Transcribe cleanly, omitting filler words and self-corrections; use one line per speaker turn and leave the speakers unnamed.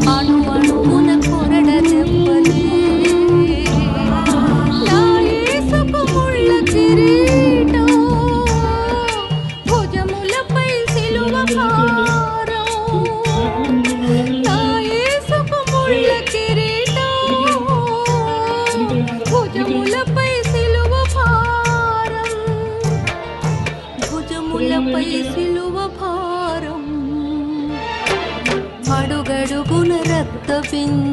అణు అణువున కొరడ దెబ్బలే నా యేసుకు ముళ్ళ కిరీటం భుజములపై సిలువ భారం నా యేసుకు ముళ్ళ కిరీటం భుజములపై సిలువ భారం భుజములపై సిలువ భారం అడుగడుగున రక్తబిందు